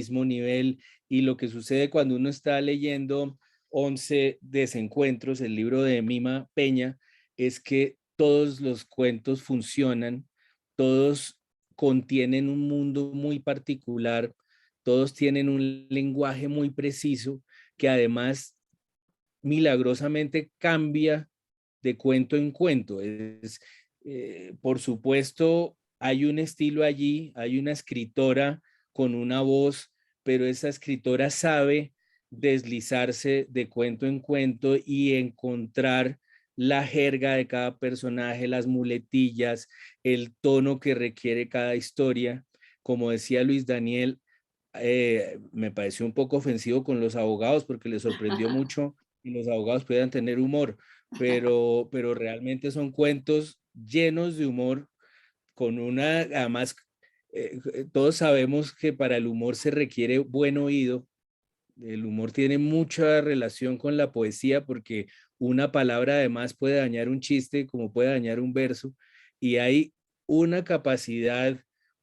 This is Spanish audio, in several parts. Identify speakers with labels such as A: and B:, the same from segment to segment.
A: mismo nivel, y lo que sucede cuando uno está leyendo 11 desencuentros, el libro de Mima Peña, es que todos los cuentos funcionan, todos contienen un mundo muy particular, todos tienen un lenguaje muy preciso que además milagrosamente cambia de cuento en cuento. Por supuesto, hay un estilo allí, hay una escritora con una voz, pero esa escritora sabe deslizarse de cuento en cuento y encontrar la jerga de cada personaje, las muletillas, el tono que requiere cada historia. Como decía Luis Daniel, me pareció un poco ofensivo con los abogados porque les sorprendió mucho y los abogados puedan tener humor, pero realmente son cuentos llenos de humor, con una, además, todos sabemos que para el humor se requiere buen oído. El humor tiene mucha relación con la poesía porque una palabra además puede dañar un chiste como puede dañar un verso, y hay una capacidad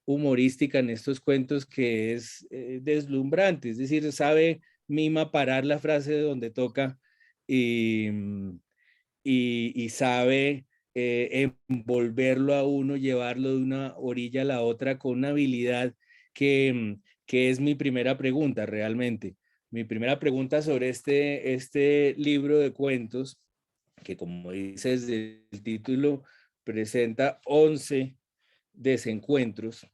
A: humorística en estos cuentos que es deslumbrante, es decir, sabe Mima parar la frase de donde toca y, y sabe envolverlo a uno, llevarlo de una orilla a la otra con una habilidad que es mi primera pregunta realmente. Mi primera pregunta sobre este libro de cuentos, que como dices el título, presenta 11 desencuentros,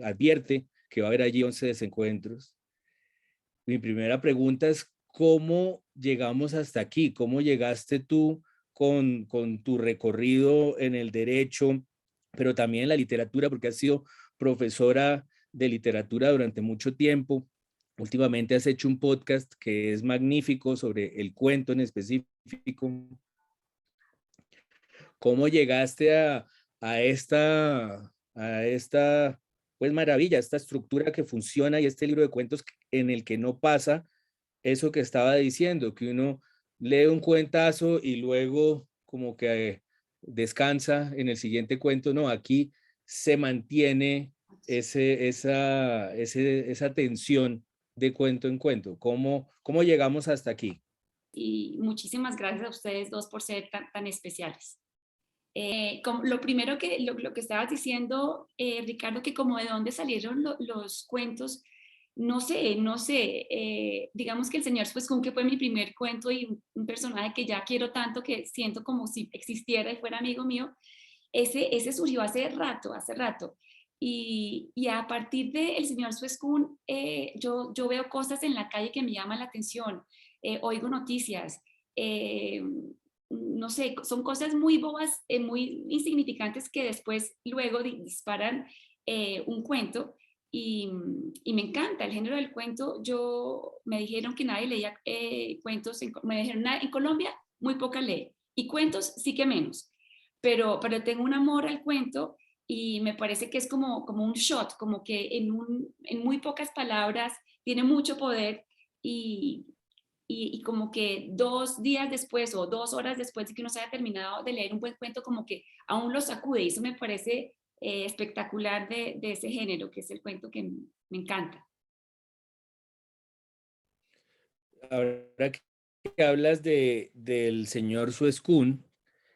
A: advierte que va a haber allí 11 desencuentros. Mi primera pregunta es, ¿cómo llegamos hasta aquí? ¿Cómo llegaste tú con tu recorrido en el derecho, pero también en la literatura, porque has sido profesora de literatura durante mucho tiempo? Últimamente has hecho un podcast que es magnífico sobre el cuento en específico. ¿Cómo llegaste a esta pues maravilla, esta estructura que funciona y este libro de cuentos en el que no pasa eso que estaba diciendo, que uno lee un cuentazo y luego como que descansa en el siguiente cuento? No, aquí se mantiene esa tensión de cuento en cuento. ¿Cómo llegamos hasta aquí?
B: Y muchísimas gracias a ustedes dos por ser tan especiales. Lo primero lo que estabas diciendo, Ricardo, que como de dónde salieron los cuentos, no sé, digamos que el señor Suescún, que fue mi primer cuento y un personaje que ya quiero tanto, que siento como si existiera y fuera amigo mío, ese surgió hace rato. Y a partir del señor Suescún, yo veo cosas en la calle que me llaman la atención, oigo noticias, eh, no sé, son cosas muy bobas, muy insignificantes que después luego disparan un cuento y me encanta el género del cuento. Me dijeron que nadie leía cuentos, me dijeron en Colombia muy poca lee y cuentos sí que menos, pero tengo un amor al cuento y me parece que es como un shot, como que en muy pocas palabras tiene mucho poder y, y como que 2 días después o 2 horas después de que uno se haya terminado de leer un buen cuento, como que aún lo sacude. Y eso me parece espectacular de ese género, que es el cuento que me encanta.
A: Ahora que hablas del señor Suescún,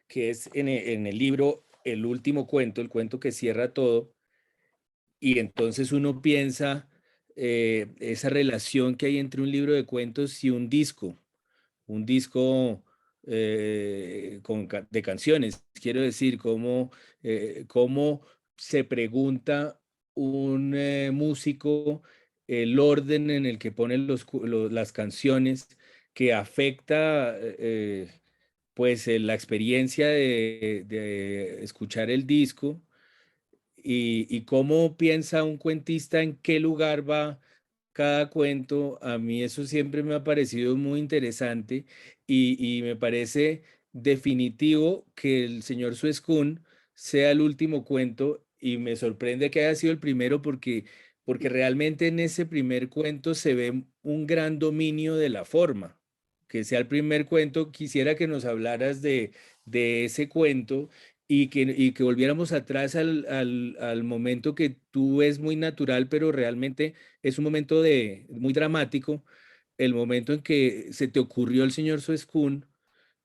A: que es en el libro el último cuento, el cuento que cierra todo, y entonces uno piensa esa relación que hay entre un libro de cuentos y un disco de canciones. Quiero decir, cómo se pregunta un músico el orden en el que pone las canciones, que afecta pues la experiencia de escuchar el disco, y cómo piensa un cuentista en qué lugar va cada cuento. A mí eso siempre me ha parecido muy interesante, y me parece definitivo que el señor Suescún sea el último cuento, y me sorprende que haya sido el primero porque realmente en ese primer cuento se ve un gran dominio de la forma. Que sea el primer cuento, quisiera que nos hablaras de ese cuento y que volviéramos atrás al momento que tú ves muy natural, pero realmente es un momento muy dramático, el momento en que se te ocurrió el señor Suescún.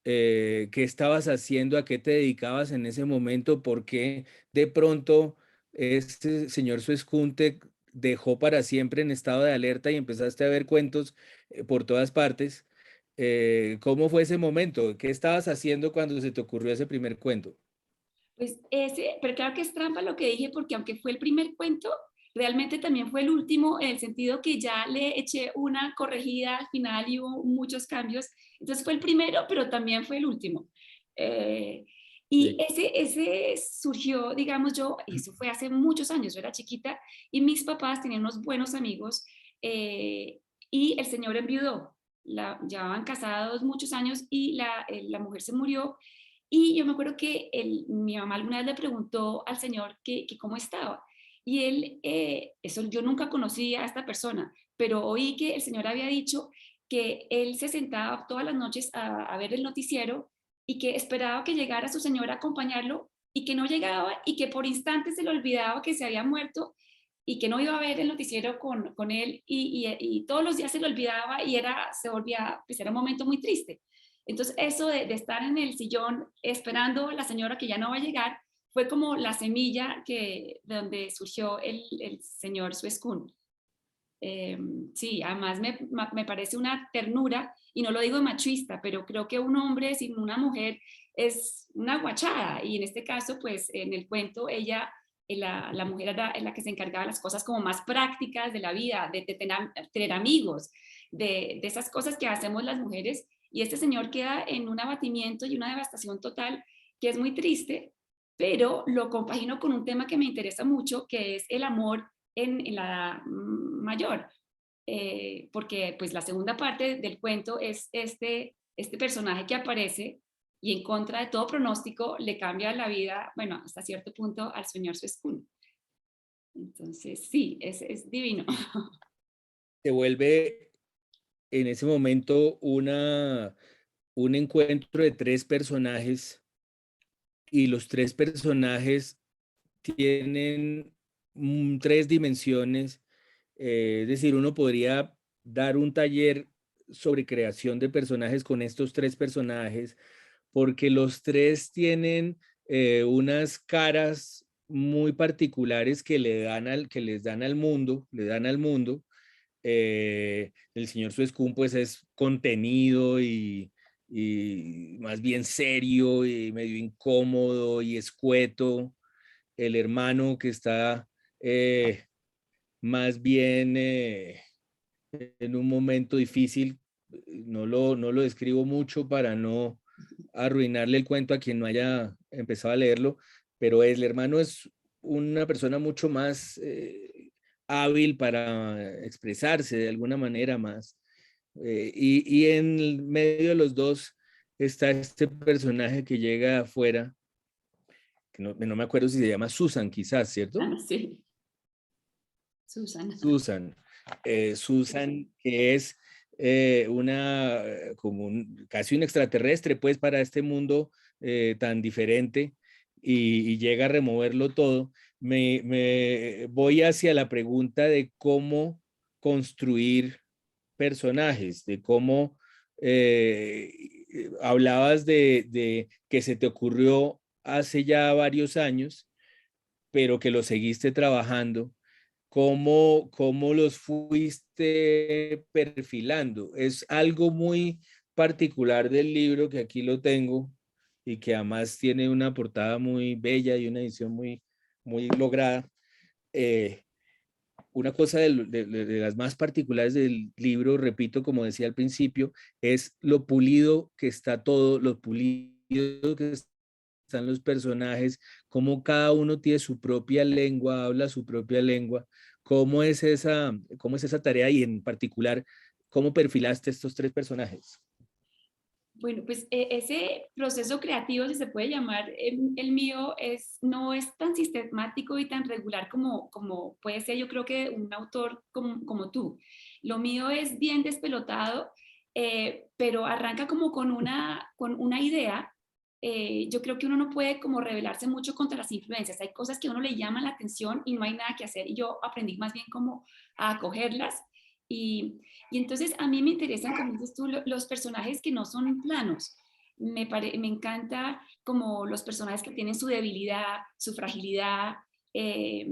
A: ¿Qué estabas haciendo? ¿A qué te dedicabas en ese momento? ¿Por qué de pronto este señor Suescún te dejó para siempre en estado de alerta y empezaste a ver cuentos por todas partes? ¿Cómo fue ese momento? ¿Qué estabas haciendo cuando se te ocurrió ese primer cuento?
B: Pues ese, pero claro que es trampa lo que dije, porque aunque fue el primer cuento, realmente también fue el último, en el sentido que ya le eché una corregida al final y hubo muchos cambios. Entonces fue el primero, pero también fue el último. Eh, y
A: Sí.
B: ese surgió, digamos yo, eso fue hace muchos años, yo era chiquita y mis papás tenían unos buenos amigos eh, y el señor enviudó. Llevaban casados muchos años y la mujer se murió y yo me acuerdo que mi mamá alguna vez le preguntó al señor que cómo estaba. Y él, eso yo nunca conocí a esta persona, pero oí que el señor había dicho que él se sentaba todas las noches a ver el noticiero y que esperaba que llegara su señora a acompañarlo y que no llegaba y que por instantes se le olvidaba que se había muerto y que no iba a ver el noticiero con él y todos los días se le olvidaba y se volvía, pues era un momento muy triste. Entonces, eso de estar en el sillón esperando a la señora que ya no va a llegar, fue como la semilla de donde surgió el señor Suescún. Sí, además me parece una ternura, y no lo digo de machista, pero creo que un hombre sin una mujer es una guachada, y en este caso, pues en el cuento, la mujer era la que se encargaba de las cosas como más prácticas de la vida, de tener amigos, de esas cosas que hacemos las mujeres, y este señor queda en un abatimiento y una devastación total que es muy triste, pero lo compagino con un tema que me interesa mucho, que es el amor en la edad mayor, porque pues la segunda parte del cuento es este personaje que aparece y en contra de todo pronóstico le cambia la vida, bueno, hasta cierto punto al señor Suescún. Entonces, sí, es divino.
A: Y se vuelve en ese momento un encuentro de tres personajes y los tres personajes tienen tres dimensiones. Es decir, uno podría dar un taller sobre creación de personajes con estos tres personajes, porque los tres tienen unas caras muy particulares que les dan al mundo, le dan al mundo. El señor Suescún pues es contenido y más bien serio y medio incómodo y escueto. El hermano que está eh, más bien en un momento difícil, no lo describo mucho para no arruinarle el cuento a quien no haya empezado a leerlo, pero el hermano es una persona mucho más hábil para expresarse de alguna manera más. Y en medio de los dos está este personaje que llega afuera, que no me acuerdo si se llama Susan, quizás, ¿cierto?
B: Ah, sí, Susana.
A: Susan. Susan, que es casi un extraterrestre, pues, para este mundo tan diferente y llega a removerlo todo. Me voy hacia la pregunta de cómo construir personajes, de cómo eh, hablabas de que se te ocurrió hace ya varios años, pero que lo seguiste trabajando. ¿Cómo los fuiste perfilando? Es algo muy particular del libro, que aquí lo tengo y que además tiene una portada muy bella y una edición muy lograda. Eh, una cosa de las más particulares del libro, repito, como decía al principio, es lo pulido que está todo, lo pulido que están los personajes, cómo cada uno tiene su propia lengua, habla su propia lengua, cómo es esa tarea y en particular, cómo perfilaste estos tres personajes.
B: Bueno, pues ese proceso creativo, si se puede llamar, el mío no es tan sistemático y tan regular como puede ser, yo creo que un autor como tú. Lo mío es bien despelotado, pero arranca como con una idea yo creo que uno no puede como rebelarse mucho contra las influencias. Hay cosas que a uno le llaman la atención y no hay nada que hacer. Y yo aprendí más bien como a acogerlas. Y entonces a mí me interesan, como dices tú, los personajes que no son planos. Me encanta como los personajes que tienen su debilidad, su fragilidad. eh,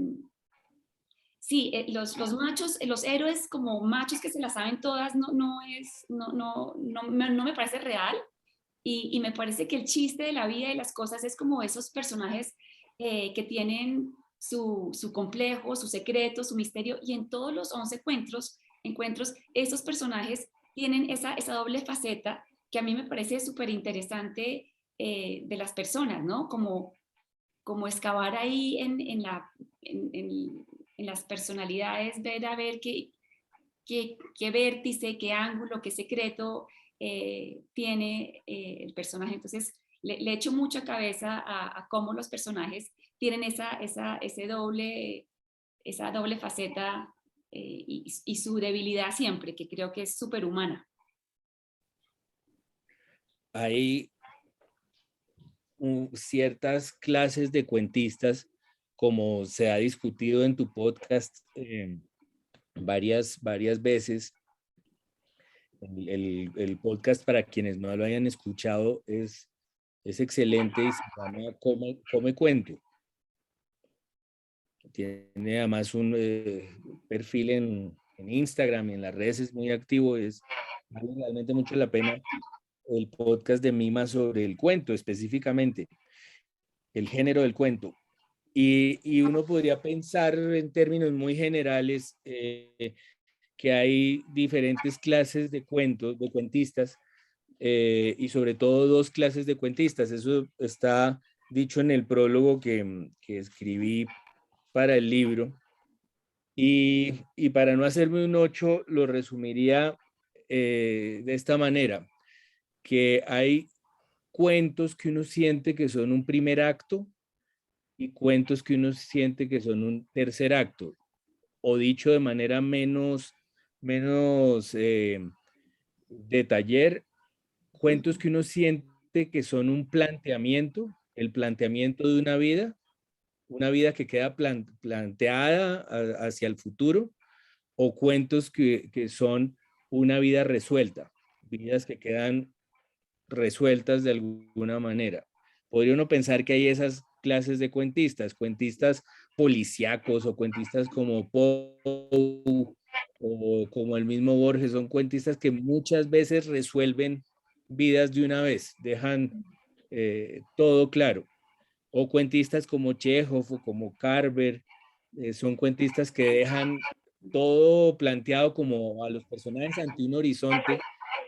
B: Sí, los machos, los héroes como machos que se las saben todas, no me parece real. Y me parece que el chiste de la vida y las cosas es como esos personajes que tienen su complejo, su secreto, su misterio. Y en todos los 11 encuentros esos personajes tienen esa doble faceta que a mí me parece súper interesante de las personas, ¿no? Como excavar ahí en las personalidades, ver a ver qué vértice, qué ángulo, qué secreto tiene el personaje. Entonces, le echo mucha cabeza a cómo los personajes tienen esa doble faceta y su debilidad siempre, que creo que es súper humana.
A: Hay ciertas clases de cuentistas, como se ha discutido en tu podcast varias veces. El podcast, para quienes no lo hayan escuchado, es excelente y se llama Come Cuento. Tiene además un perfil en Instagram y en las redes, es muy activo, vale realmente mucho la pena el podcast de Mima sobre el cuento específicamente, el género del cuento. Y uno podría pensar en términos muy generales que hay diferentes clases de cuentos, de cuentistas, y sobre todo dos clases de cuentistas. Eso está dicho en el prólogo que escribí para el libro. Y para no hacerme un 8, lo resumiría de esta manera, que hay cuentos que uno siente que son un primer acto y cuentos que uno siente que son un tercer acto, o dicho de manera menos de taller, cuentos que uno siente que son un planteamiento, el planteamiento de una vida que queda planteada hacia el futuro, o cuentos que son una vida resuelta, vidas que quedan resueltas de alguna manera. Podría uno pensar que hay esas clases de cuentistas, cuentistas policíacos o cuentistas como Poe o como el mismo Borges, son cuentistas que muchas veces resuelven vidas de una vez, dejan todo claro. O cuentistas como Chekhov o como Carver, son cuentistas que dejan todo planteado como a los personajes ante un horizonte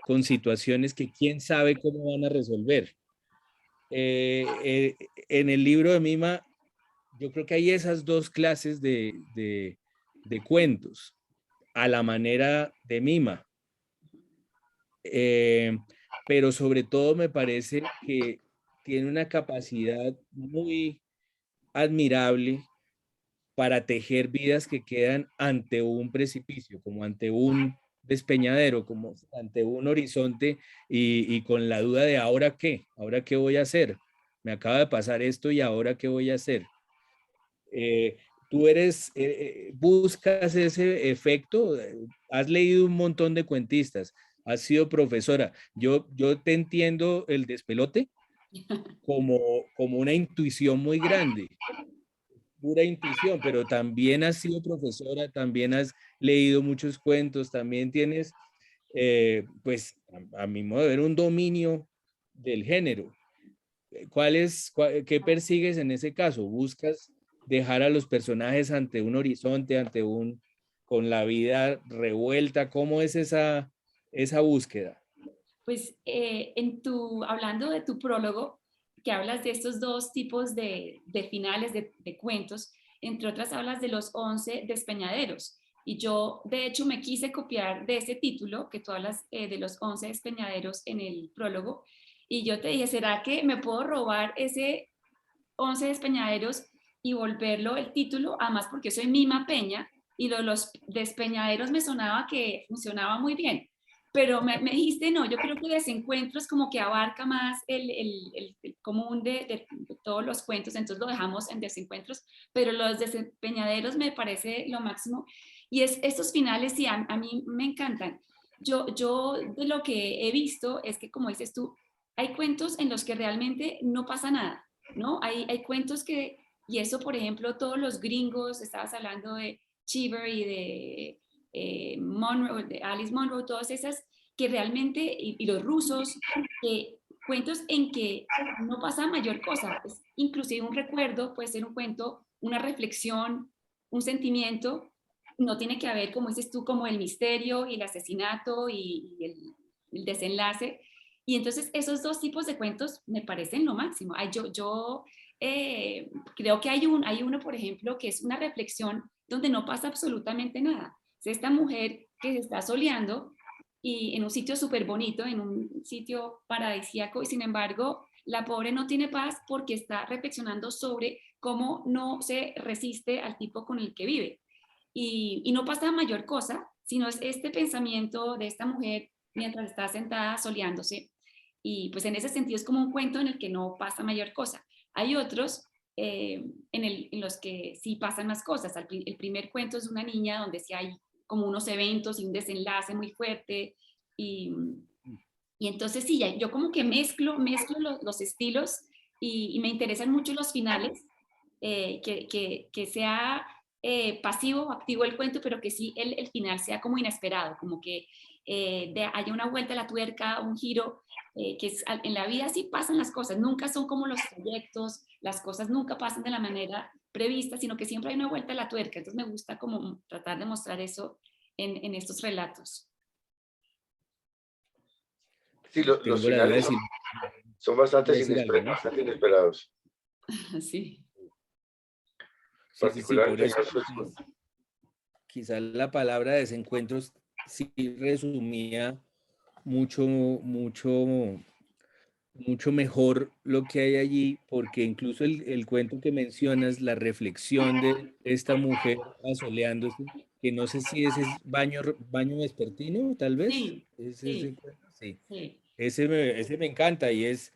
A: con situaciones que quién sabe cómo van a resolver. En el libro de Mima, yo creo que hay esas dos clases de cuentos, a la manera de Mima. Eh, pero sobre todo me parece que tiene una capacidad muy admirable para tejer vidas que quedan ante un precipicio, como ante un despeñadero, como ante un horizonte y con la duda de ahora qué voy a hacer, me acaba de pasar esto y ahora qué voy a hacer. Tú buscas ese efecto, has leído un montón de cuentistas, has sido profesora, yo te entiendo el despelote como una intuición muy grande, pura intuición, pero también has sido profesora, también has leído muchos cuentos, también tienes, pues, a mi modo de ver, un dominio del género. ¿Qué persigues en ese caso? ¿Buscas dejar a los personajes ante un horizonte, con la vida revuelta? ¿Cómo es esa búsqueda?
B: Pues hablando de tu prólogo, que hablas de estos dos tipos de finales de cuentos, entre otras hablas de los 11 despeñaderos. Y yo, de hecho, me quise copiar de ese título, que tú hablas de los 11 despeñaderos en el prólogo, y yo te dije, ¿será que me puedo robar ese 11 despeñaderos y volverlo el título? Además, porque soy Mima Peña, y los despeñaderos me sonaba que funcionaba muy bien. pero me dijiste, no, yo creo que Desencuentros como que abarca más el común de todos los cuentos, entonces lo dejamos en Desencuentros, pero los Desempeñaderos me parece lo máximo. Y estos finales, sí, a mí me encantan. Yo de lo que he visto es que, como dices tú, hay cuentos en los que realmente no pasa nada, ¿no? Hay cuentos que, y eso, por ejemplo, todos los gringos, estabas hablando de Cheever y de Monroe, de Alice Monroe, todas esas que realmente, y los rusos, cuentos en que no pasa mayor cosa, es inclusive un recuerdo, puede ser un cuento, una reflexión, un sentimiento, no tiene que haber, como dices tú, como el misterio y el asesinato y el desenlace. Y entonces esos dos tipos de cuentos me parecen lo máximo. Ay, creo que hay uno, por ejemplo, que es una reflexión donde no pasa absolutamente nada. Es esta mujer que se está soleando y en un sitio súper bonito, en un sitio paradisíaco, y sin embargo, la pobre no tiene paz porque está reflexionando sobre cómo no se resiste al tipo con el que vive. Y no pasa mayor cosa, sino es este pensamiento de esta mujer mientras está sentada soleándose. Y pues en ese sentido es como un cuento en el que no pasa mayor cosa. Hay otros en los que sí pasan más cosas. El primer cuento es una niña donde sí hay como unos eventos y un desenlace muy fuerte. Y, y entonces sí, yo como que mezclo los estilos y me interesan mucho los finales, que sea pasivo o activo el cuento, pero que sí el final sea como inesperado, como que haya una vuelta a la tuerca, un giro, en la vida sí pasan las cosas, nunca son como los proyectos, las cosas nunca pasan de la manera prevista, sino que siempre hay una vuelta a la tuerca. Entonces me gusta como tratar de mostrar eso en estos relatos.
C: Sí, los
A: Tengo la duda de
C: finales
A: si
C: son
A: iba a
C: bastante
A: decir algo, ¿no?
C: bastante inesperados,
B: Sí,
A: Sí, por
C: particularmente en
A: eso
C: estos.
A: quizás la palabra desencuentros sí resumía mucho, mucho, mucho mejor lo que hay allí, porque incluso el cuento que mencionas, la reflexión de esta mujer asoleándose, que no sé si ese es baño vespertino, tal vez,
B: sí,
A: ¿es ese
B: sí,
A: cuento? Sí,
B: sí,
A: ese me encanta y es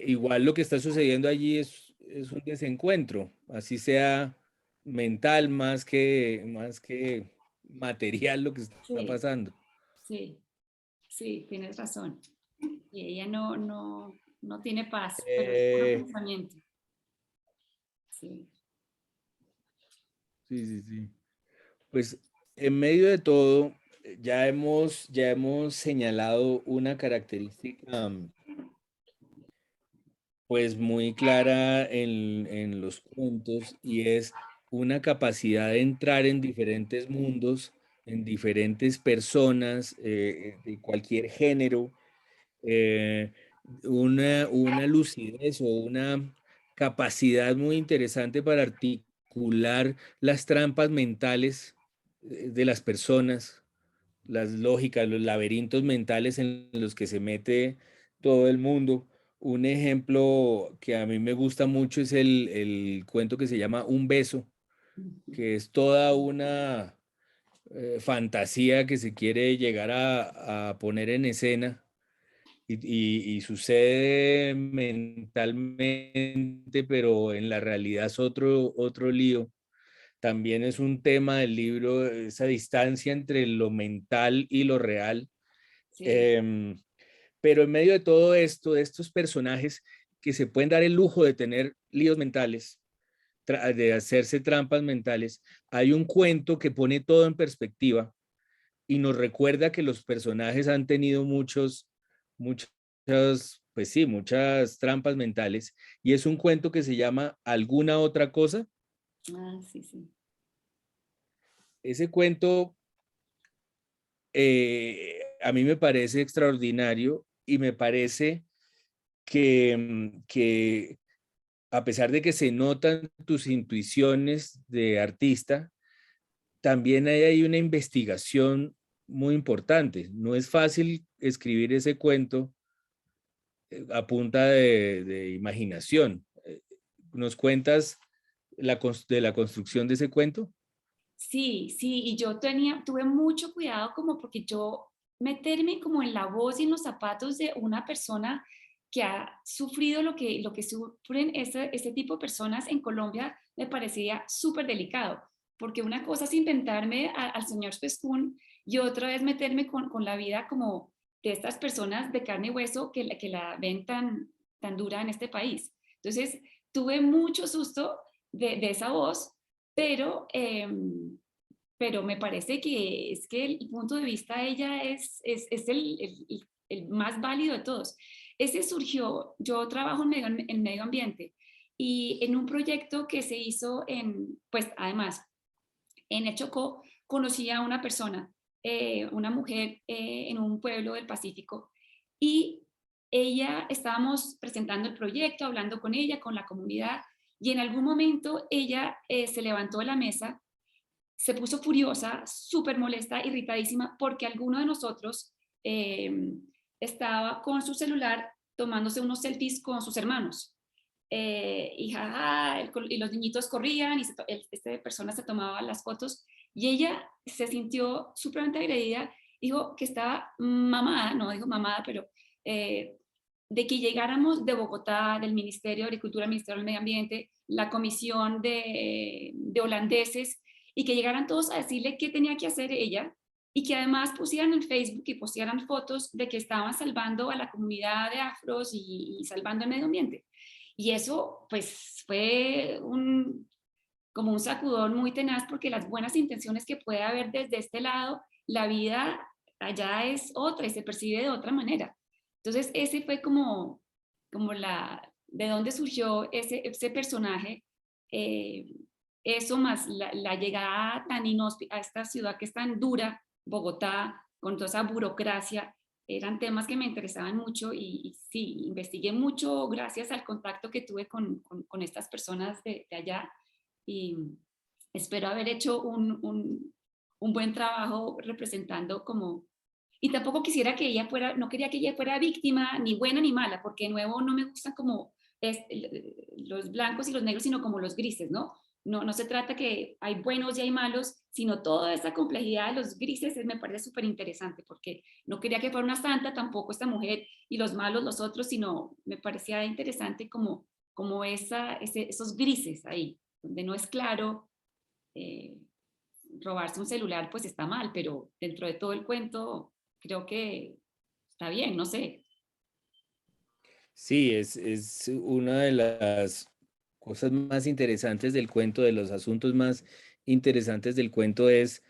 A: igual lo que está sucediendo allí es un desencuentro, así sea mental más que material lo que está
B: sí,
A: pasando.
B: sí, sí, tienes razón. Y ella no tiene paz, pero es puro
A: Eh,
B: pensamiento. Sí,
A: sí, sí, sí. Pues en medio de todo, ya hemos señalado una característica pues muy clara en los cuentos y es una capacidad de entrar en diferentes mundos, en diferentes personas de cualquier género, eh, una lucidez o una capacidad muy interesante para articular las trampas mentales de las personas, las lógicas, los laberintos mentales en los que se mete todo el mundo. Un ejemplo que a mí me gusta mucho es el cuento que se llama Un beso, que es toda una fantasía que se quiere llegar a poner en escena y sucede mentalmente, pero en la realidad es otro lío. También es un tema del libro, esa distancia entre lo mental y lo real.
B: sí,
A: Em, pero en medio de todo esto, de estos personajes que se pueden dar el lujo de tener líos mentales, de hacerse trampas mentales, hay un cuento que pone todo en perspectiva y nos recuerda que los personajes han tenido muchas, pues sí, muchas trampas mentales. Y es un cuento que se llama Alguna otra cosa.
B: ah, sí, sí.
A: Ese cuento a mí me parece extraordinario y me parece que a pesar de que se notan tus intuiciones de artista, también hay ahí una investigación muy importante. No es fácil escribir ese cuento a punta de imaginación. ¿Nos cuentas de la construcción de ese cuento?
B: Sí, sí, y yo tuve mucho cuidado como porque yo meterme como en la voz y en los zapatos de una persona que ha sufrido lo que sufren este tipo de personas en Colombia, me parecía súper delicado, porque una cosa es inventarme al señor Spescún y otra es meterme con la vida como de estas personas de carne y hueso que la ven tan dura en este país. Entonces, tuve mucho susto de esa voz, pero, pero me parece que es que el punto de vista de ella es el más válido de todos. Ese surgió, yo trabajo en medio ambiente y en un proyecto que se hizo pues además, en el Chocó, conocí a una persona, una mujer en un pueblo del Pacífico y estábamos presentando el proyecto, hablando con ella, con la comunidad y en algún momento ella se levantó de la mesa, se puso furiosa, súper molesta, irritadísima, porque alguno de nosotros estaba con su celular tomándose unos selfies con sus hermanos. Y jaja, y los niñitos corrían y esta persona se tomaba las fotos y ella se sintió supremamente agredida, dijo que estaba mamada, no dijo mamada, pero de que llegáramos de Bogotá, del Ministerio de Agricultura, el Ministerio del Medio Ambiente, la comisión de holandeses, y que llegaran todos a decirle qué tenía que hacer ella, y que además pusieran en Facebook y postearan fotos de que estaban salvando a la comunidad de afros y salvando el medio ambiente. Y eso pues fue como un sacudón muy tenaz porque las buenas intenciones que puede haber desde este lado, la vida allá es otra y se percibe de otra manera. Entonces ese fue como de dónde surgió ese personaje, eso más la llegada tan inhóspita a esta ciudad que es tan dura, Bogotá, con toda esa burocracia, eran temas que me interesaban mucho y sí, investigué mucho gracias al contacto que tuve con estas personas de allá y espero haber hecho un buen trabajo representando como... Y tampoco quisiera que ella fuera, no quería que ella fuera víctima, ni buena ni mala, porque de nuevo no me gustan como los blancos y los negros, sino como los grises, ¿no? No se trata que hay buenos y hay malos, sino toda esa complejidad de los grises me parece súper interesante, porque no quería que fuera una santa tampoco esta mujer y los malos los otros, sino me parecía interesante como esos grises ahí, donde no es claro, eh, robarse un celular pues está mal, pero dentro de todo el cuento creo que está bien, no sé.
A: Sí, es una de las cosas más interesantes del cuento, de los asuntos más interesantes del cuento es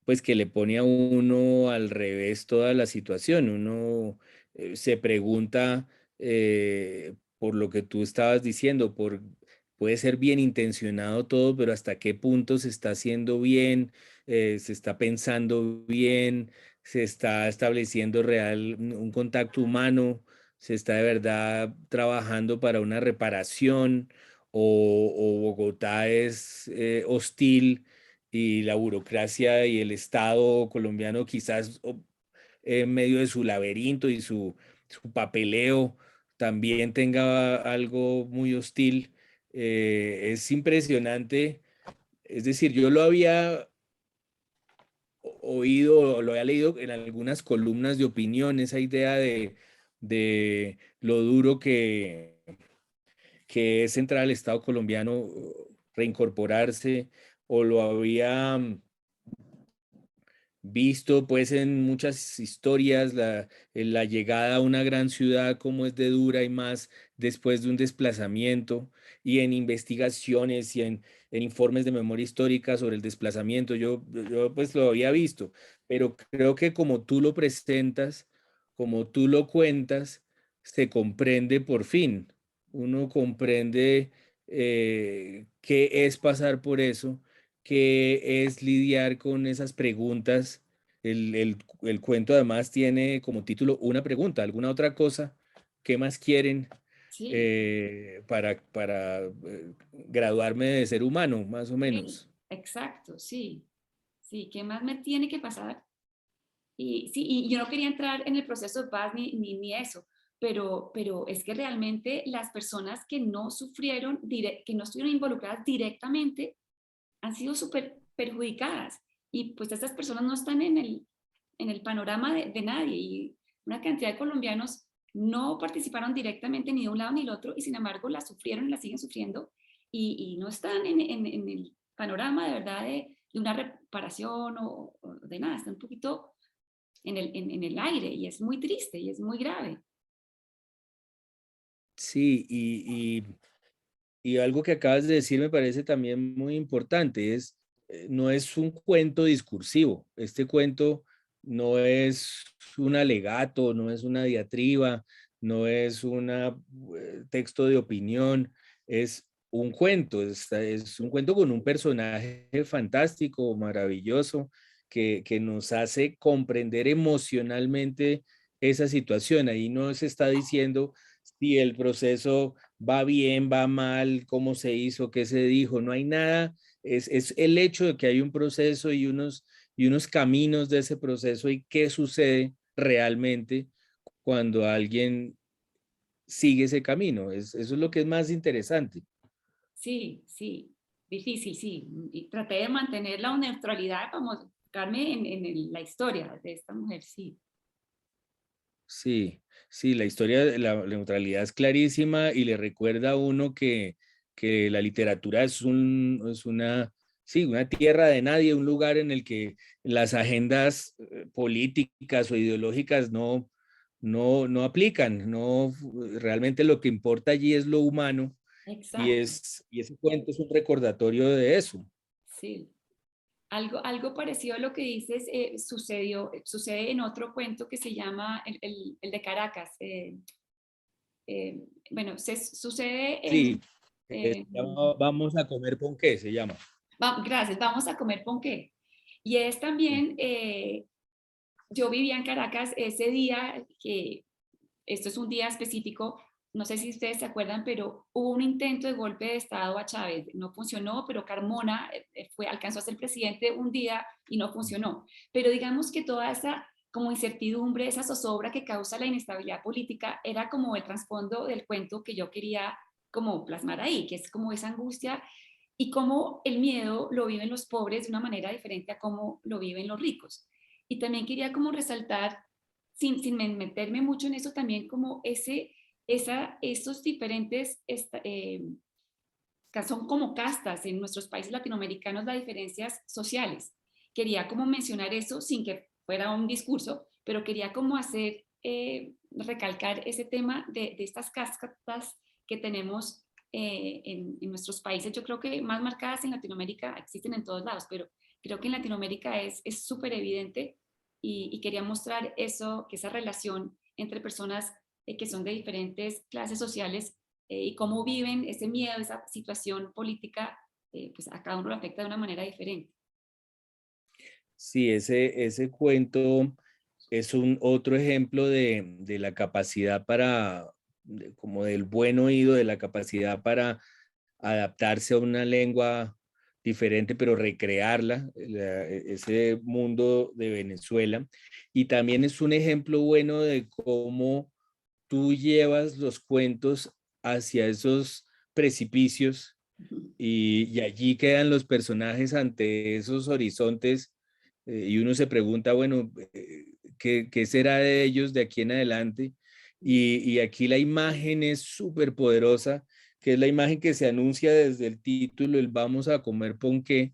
A: pues que le pone a uno al revés toda la situación. Uno se pregunta por lo que tú estabas diciendo, puede ser bien intencionado todo, pero hasta qué punto se está haciendo bien, se está pensando bien, se está estableciendo real un contacto humano, se está de verdad trabajando para una reparación o Bogotá es hostil y la burocracia y el Estado colombiano quizás en medio de su laberinto y su papeleo también tenga algo muy hostil. Es impresionante. Es decir, yo lo había oído, lo había leído en algunas columnas de opinión, esa idea de lo duro que es entrar al Estado colombiano, reincorporarse, o lo había visto pues en muchas historias la llegada a una gran ciudad como es de dura y más después de un desplazamiento y en investigaciones y en informes de memoria histórica sobre el desplazamiento yo pues lo había visto, pero creo que como tú lo presentas, como tú lo cuentas, se comprende por fin, uno comprende qué es pasar por eso, que es lidiar con esas preguntas. El cuento además tiene como título una pregunta, ¿alguna otra cosa? ¿Qué más quieren
B: Sí,
A: para graduarme de ser humano, más o
B: sí,
A: menos?
B: exacto, sí. Sí, ¿qué más me tiene que pasar? Y sí, y yo no quería entrar en el proceso de paz ni eso, pero es que realmente las personas que no sufrieron, que no estuvieron involucradas directamente, han sido súper perjudicadas. Y pues estas personas no están en el panorama de nadie, y una cantidad de colombianos no participaron directamente ni de un lado ni del otro, y sin embargo la sufrieron y la siguen sufriendo, y no están en el panorama de verdad de una reparación o de nada, están un poquito en el aire, y es muy triste y es muy grave.
A: Sí, y algo que acabas de decir me parece también muy importante, es, no es un cuento discursivo, este cuento no es un alegato, no es una diatriba, no es un texto de opinión, es un cuento, es un cuento con un personaje fantástico, maravilloso, que nos hace comprender emocionalmente esa situación. Ahí no se está diciendo si el proceso va bien, va mal, cómo se hizo, qué se dijo, no hay nada, es el hecho de que hay un proceso y unos caminos de ese proceso y qué sucede realmente cuando alguien sigue ese camino. Eso es lo que es más interesante.
B: Sí, sí, difícil, sí. Y traté de mantener la neutralidad para enfocarme la historia de esta mujer, sí.
A: Sí, sí, la historia de la neutralidad es clarísima y le recuerda a uno que la literatura es una, sí, una tierra de nadie, un lugar en el que las agendas políticas o ideológicas no aplican, no, realmente lo que importa allí es lo humano
B: Exacto,
A: y ese cuento es un recordatorio de eso.
B: sí. Algo parecido a lo que dices sucede en otro cuento que se llama el de Caracas. Bueno, sucede
A: Sí, se
B: en-
A: llama Vamos a comer ponqué, se llama.
B: gracias, vamos a comer ponqué. Y es también, yo vivía en Caracas ese día, que esto es un día específico, no sé si ustedes se acuerdan, pero hubo un intento de golpe de Estado a Chávez. No funcionó, pero Carmona alcanzó a ser presidente un día y no funcionó. Pero digamos que toda esa como incertidumbre, esa zozobra que causa la inestabilidad política, era como el trasfondo del cuento que yo quería como plasmar ahí, que es como esa angustia y cómo el miedo lo viven los pobres de una manera diferente a cómo lo viven los ricos. Y también quería como resaltar, sin meterme mucho en eso, también como esos diferentes, son como castas en nuestros países latinoamericanos, las diferencias sociales. Quería como mencionar eso sin que fuera un discurso, pero quería como hacer, recalcar ese tema de estas castas que tenemos en nuestros países. Yo creo que más marcadas en Latinoamérica, existen en todos lados, pero creo que en Latinoamérica es súper evidente, y quería mostrar eso, que esa relación entre personas que son de diferentes clases sociales, y cómo viven ese miedo, esa situación política, pues a cada uno lo afecta de una manera diferente.
A: Sí, ese cuento es un otro ejemplo de la capacidad como del buen oído, de la capacidad para adaptarse a una lengua diferente, pero recrearla, ese mundo de Venezuela. Y también es un ejemplo bueno de cómo tú llevas los cuentos hacia esos precipicios y allí quedan los personajes ante esos horizontes y uno se pregunta, bueno, ¿qué será de ellos de aquí en adelante? Y aquí la imagen es súper poderosa, que es la imagen que se anuncia desde el título, el vamos a comer ponqué,